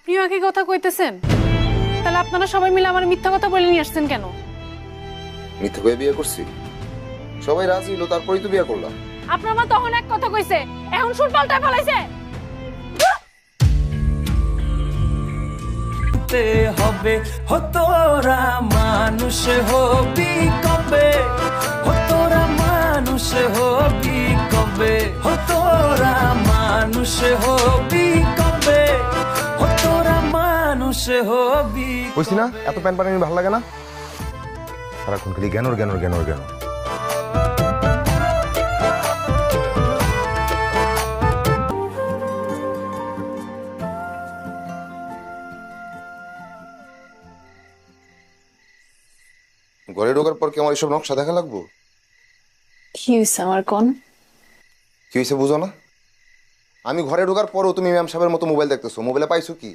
আপনিও একই কথা কইতেছেন? তাহলে আপনারা সবাই মিলে আমার মিথ্যা কথা বলে নিয়ে আসছেন কেন? মিথ্যা করে বিয়ে করছি? সবাই রাজি হলো, তারপরেই তো বিয়ে করলাম। আপনার মা তখন এক কথা কইছে, এখন সুর পাল্টায় ফেলাইছে। হবে তোরা মানুষ হবি কবে, তোরা মানুষ হবি কবে, তোরা মানুষ হবি কবে, তোরা মানুষ হবি। বুঝছি না, এত প্যান পানি ভালো লাগে না। সারাক্ষণ খালি জ্ঞানর জ্ঞানর জ্ঞানর জ্ঞান। ঘরে ঢোকার পর কি আমার এসব নকশা দেখা লাগবো? কি হইছে আমার কোন? কি হয়েছে বুঝো না? আমি ঘরে ঢোকার পরও তুমি ম্যাম সাহেবের মতো মোবাইল দেখতেছো। মোবাইলে পাইছো কি?